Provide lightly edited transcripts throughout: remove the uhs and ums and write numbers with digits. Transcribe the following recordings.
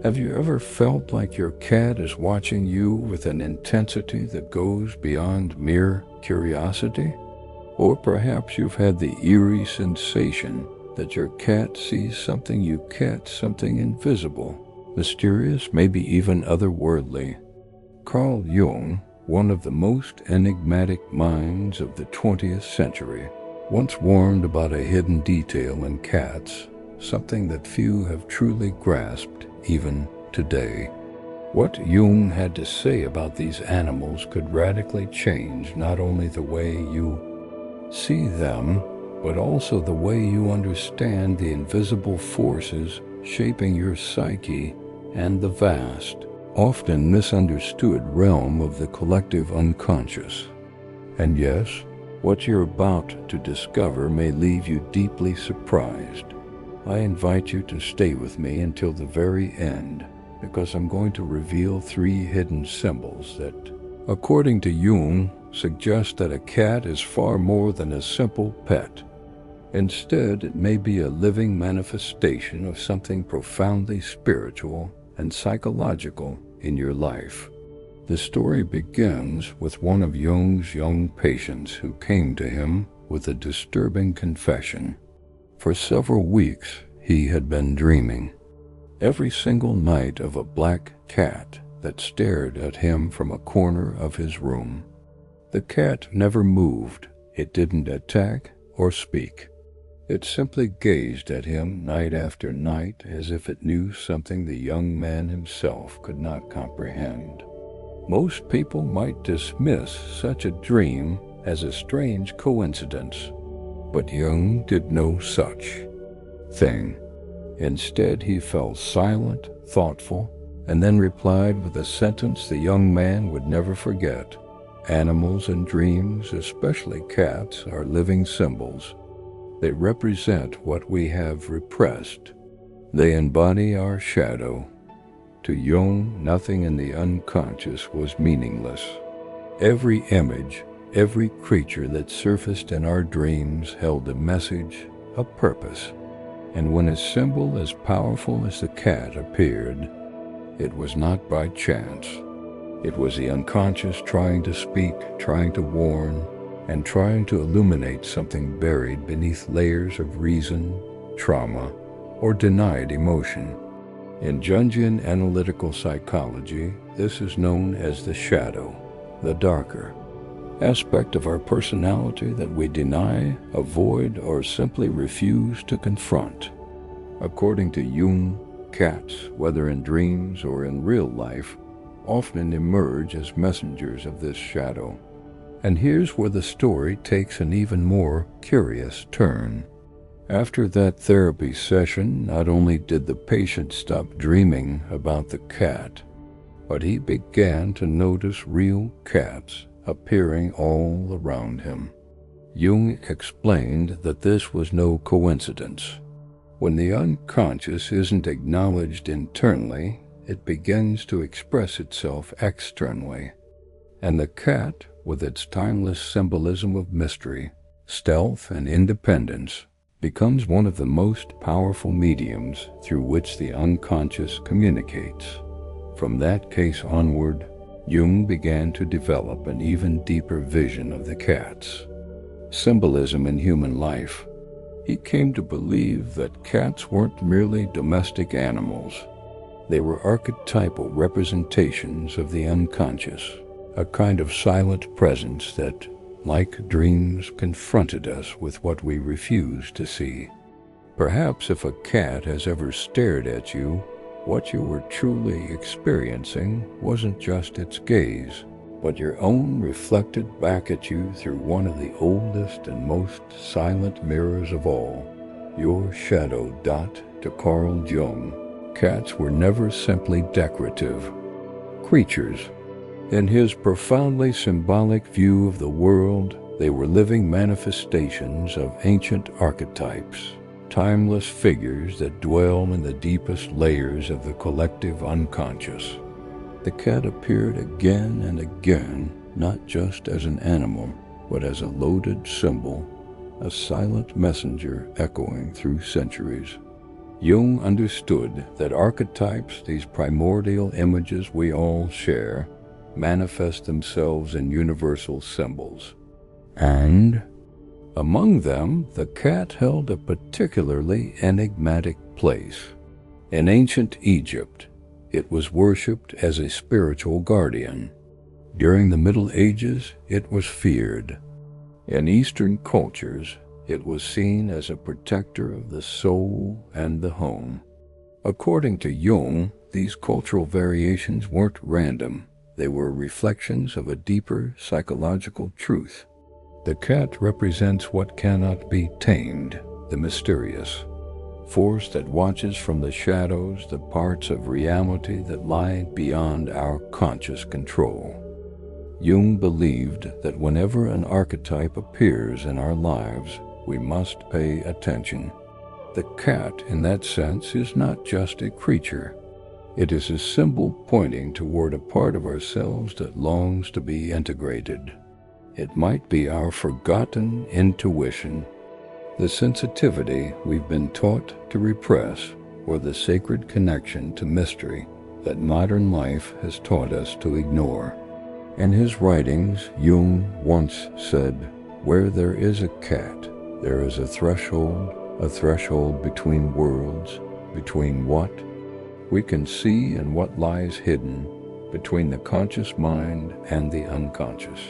Have you ever felt like your cat is watching you with an intensity that goes beyond mere curiosity? Or perhaps you've had the eerie sensation that your cat sees something you can't, something invisible, mysterious, maybe even otherworldly. Carl Jung, one of the most enigmatic minds of the 20th century, once warned about a hidden detail in cats, something that few have truly grasped even today. What Jung had to say about these animals could radically change not only the way you see them, but also the way you understand the invisible forces shaping your psyche and the vast, often misunderstood realm of the collective unconscious. And yes, what you're about to discover may leave you deeply surprised. I invite you to stay with me until the very end, because I'm going to reveal 3 hidden symbols that, according to Jung, suggest that a cat is far more than a simple pet. Instead, it may be a living manifestation of something profoundly spiritual and psychological in your life. The story begins with one of Jung's young patients who came to him with a disturbing confession. For several weeks, he had been dreaming every single night of a black cat that stared at him from a corner of his room. The cat never moved. It didn't attack or speak. It simply gazed at him night after night as if it knew something the young man himself could not comprehend. Most people might dismiss such a dream as a strange coincidence, but Jung did no such thing. Instead, he fell silent, thoughtful, and then replied with a sentence the young man would never forget. Animals and dreams, especially cats, are living symbols. They represent what we have repressed. They embody our shadow. To Jung, nothing in the unconscious was meaningless. Every image, every creature that surfaced in our dreams held a message, a purpose. And when a symbol as powerful as the cat appeared, it was not by chance. It was the unconscious trying to speak, trying to warn, and trying to illuminate something buried beneath layers of reason, trauma, or denied emotion. In Jungian analytical psychology, this is known as the shadow, the darker aspect of our personality that we deny, avoid, or simply refuse to confront. According to Jung, cats, whether in dreams or in real life, often emerge as messengers of this shadow. And here's where the story takes an even more curious turn. After that therapy session, not only did the patient stop dreaming about the cat, but he began to notice real cats appearing all around him. Jung explained that this was no coincidence. When the unconscious isn't acknowledged internally, it begins to express itself externally. And the cat, with its timeless symbolism of mystery, stealth, and independence, becomes one of the most powerful mediums through which the unconscious communicates. From that case onward, Jung began to develop an even deeper vision of the cat's symbolism in human life. He came to believe that cats weren't merely domestic animals. They were archetypal representations of the unconscious, a kind of silent presence that, like dreams, confronted us with what we refused to see. Perhaps if a cat has ever stared at you, what you were truly experiencing wasn't just its gaze, but your own reflected back at you through one of the oldest and most silent mirrors of all, your shadow. To Carl Jung, cats were never simply decorative creatures. In his profoundly symbolic view of the world, they were living manifestations of ancient archetypes, timeless figures that dwell in the deepest layers of the collective unconscious. The cat appeared again and again, not just as an animal, but as a loaded symbol, a silent messenger echoing through centuries. Jung understood that archetypes, these primordial images we all share, manifest themselves in universal symbols. And among them, the cat held a particularly enigmatic place. In ancient Egypt, it was worshipped as a spiritual guardian. During the Middle Ages, it was feared. In Eastern cultures, it was seen as a protector of the soul and the home. According to Jung, these cultural variations weren't random. They were reflections of a deeper psychological truth. The cat represents what cannot be tamed, the mysterious force that watches from the shadows, the parts of reality that lie beyond our conscious control. Jung believed that whenever an archetype appears in our lives, we must pay attention. The cat, in that sense, is not just a creature. It is a symbol pointing toward a part of ourselves that longs to be integrated. It might be our forgotten intuition, the sensitivity we've been taught to repress, or the sacred connection to mystery that modern life has taught us to ignore. In his writings, Jung once said, "Where there is a cat, there is a threshold between worlds, between what we can see and what lies hidden, between the conscious mind and the unconscious."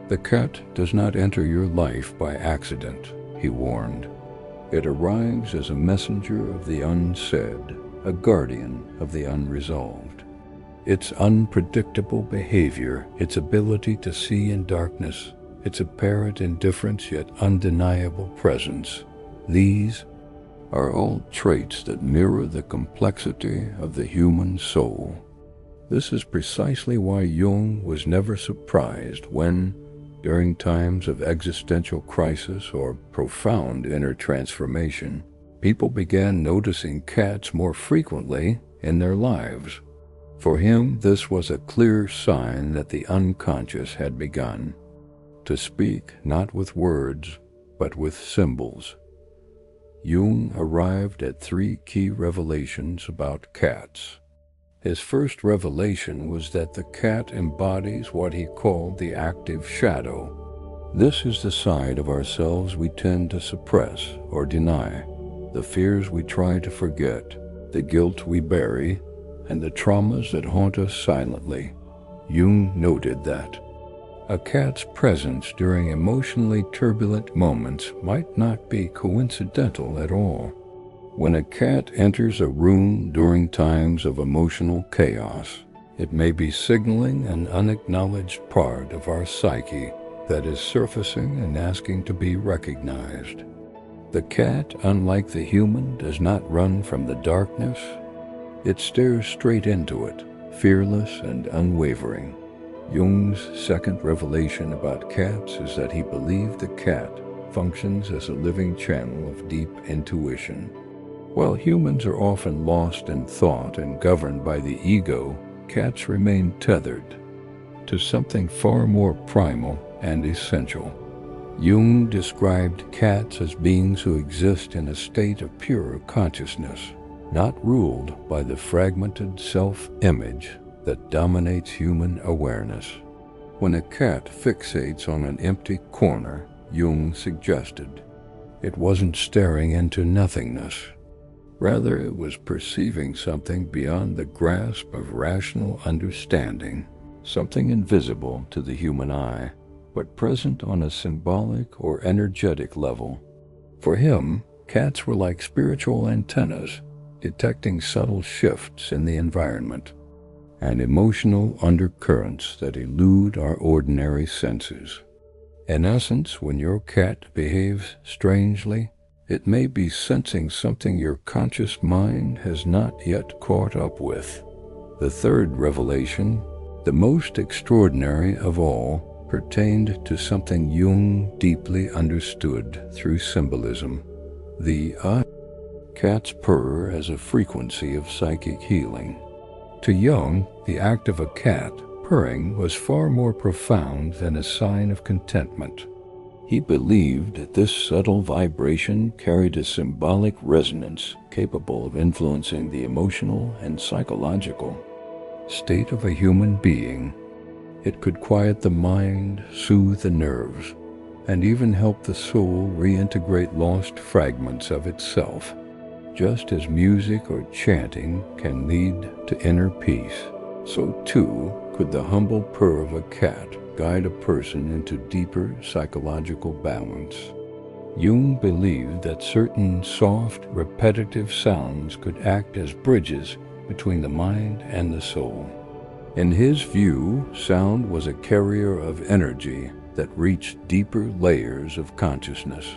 The cat does not enter your life by accident, he warned. It arrives as a messenger of the unsaid, a guardian of the unresolved. Its unpredictable behavior, its ability to see in darkness, its apparent indifference yet undeniable presence, these are all traits that mirror the complexity of the human soul. This is precisely why Jung was never surprised when, during times of existential crisis or profound inner transformation, people began noticing cats more frequently in their lives. For him, this was a clear sign that the unconscious had begun to speak not with words, but with symbols. Jung arrived at 3 key revelations about cats. His first revelation was that the cat embodies what he called the active shadow. This is the side of ourselves we tend to suppress or deny, the fears we try to forget, the guilt we bury, and the traumas that haunt us silently. Jung noted that a cat's presence during emotionally turbulent moments might not be coincidental at all. When a cat enters a room during times of emotional chaos, it may be signaling an unacknowledged part of our psyche that is surfacing and asking to be recognized. The cat, unlike the human, does not run from the darkness. It stares straight into it, fearless and unwavering. Jung's second revelation about cats is that he believed the cat functions as a living channel of deep intuition. While humans are often lost in thought and governed by the ego, cats remain tethered to something far more primal and essential. Jung described cats as beings who exist in a state of pure consciousness, not ruled by the fragmented self-image that dominates human awareness. When a cat fixates on an empty corner, Jung suggested, it wasn't staring into nothingness. Rather, it was perceiving something beyond the grasp of rational understanding, something invisible to the human eye, but present on a symbolic or energetic level. For him, cats were like spiritual antennas, detecting subtle shifts in the environment and emotional undercurrents that elude our ordinary senses. In essence, when your cat behaves strangely, it may be sensing something your conscious mind has not yet caught up with. The third revelation, the most extraordinary of all, pertained to something Jung deeply understood through symbolism. The cat's purr as a frequency of psychic healing. To Jung, the act of a cat purring was far more profound than a sign of contentment. He believed that this subtle vibration carried a symbolic resonance capable of influencing the emotional and psychological state of a human being. It could quiet the mind, soothe the nerves, and even help the soul reintegrate lost fragments of itself, just as music or chanting can lead to inner peace. So too could the humble purr of a cat guide a person into deeper psychological balance. Jung believed that certain soft, repetitive sounds could act as bridges between the mind and the soul. In his view, sound was a carrier of energy that reached deeper layers of consciousness.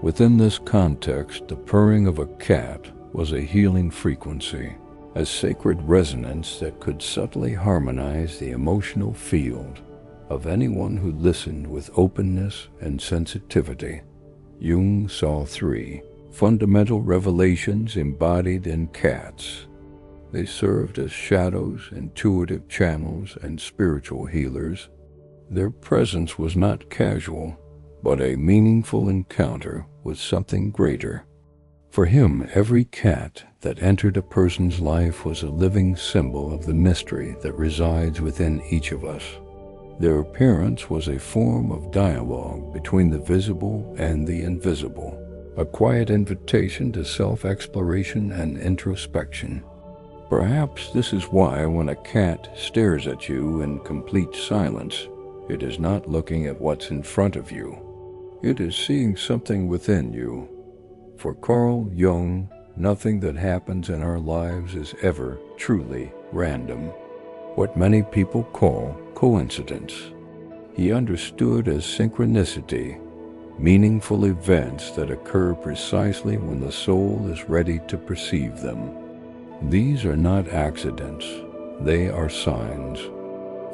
Within this context, the purring of a cat was a healing frequency, a sacred resonance that could subtly harmonize the emotional field of anyone who listened with openness and sensitivity. Jung saw 3 fundamental revelations embodied in cats. They served as shadows, intuitive channels, and spiritual healers. Their presence was not casual, but a meaningful encounter with something greater. For him, every cat that entered a person's life was a living symbol of the mystery that resides within each of us. Their appearance was a form of dialogue between the visible and the invisible, a quiet invitation to self-exploration and introspection. Perhaps this is why when a cat stares at you in complete silence, it is not looking at what's in front of you. It is seeing something within you. For Carl Jung, nothing that happens in our lives is ever truly random, what many people call coincidence. He understood as synchronicity, meaningful events that occur precisely when the soul is ready to perceive them. These are not accidents, they are signs.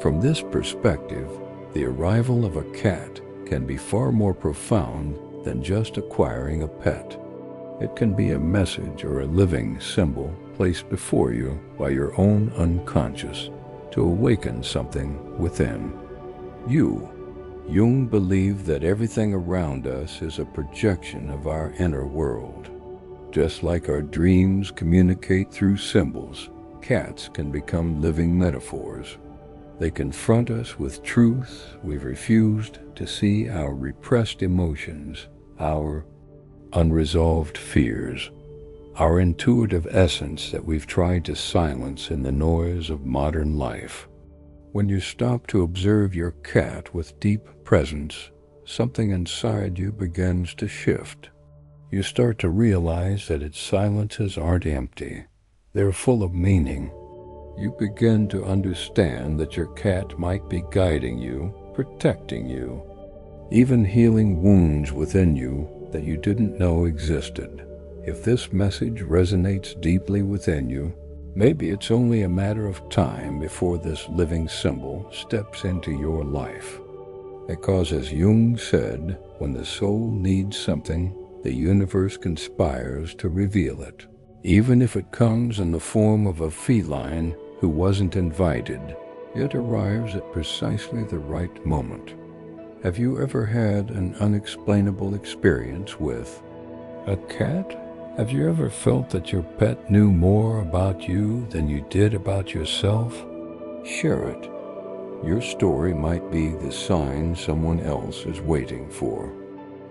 From this perspective, the arrival of a cat can be far more profound than just acquiring a pet. It can be a message or a living symbol placed before you by your own unconscious to awaken something within. Jung believed that everything around us is a projection of our inner world. Just like our dreams communicate through symbols, cats can become living metaphors. They confront us with truths we've refused to see, our repressed emotions, our unresolved fears, our intuitive essence that we've tried to silence in the noise of modern life. When you stop to observe your cat with deep presence, something inside you begins to shift. You start to realize that its silences aren't empty. They're full of meaning. You begin to understand that your cat might be guiding you, protecting you, even healing wounds within you that you didn't know existed. If this message resonates deeply within you, maybe it's only a matter of time before this living symbol steps into your life. Because as Jung said, when the soul needs something, the universe conspires to reveal it. Even if it comes in the form of a feline who wasn't invited, it arrives at precisely the right moment. Have you ever had an unexplainable experience with a cat? Have you ever felt that your pet knew more about you than you did about yourself? Share it. Your story might be the sign someone else is waiting for.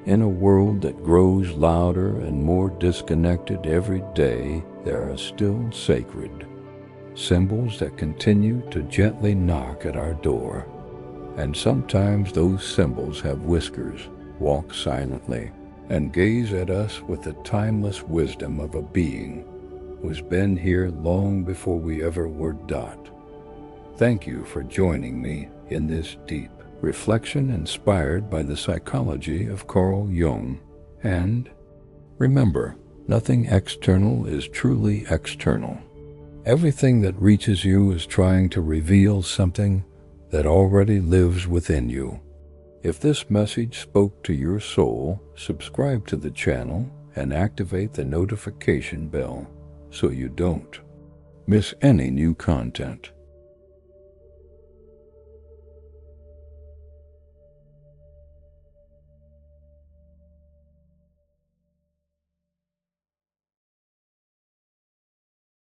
In a world that grows louder and more disconnected every day, there are still sacred symbols that continue to gently knock at our door. And sometimes those symbols have whiskers, walk silently, and gaze at us with the timeless wisdom of a being who's been here long before we ever were dot. Thank you for joining me in this deep reflection inspired by the psychology of Carl Jung. And remember, nothing external is truly external. Everything that reaches you is trying to reveal something that already lives within you. If this message spoke to your soul, subscribe to the channel and activate the notification bell so you don't miss any new content.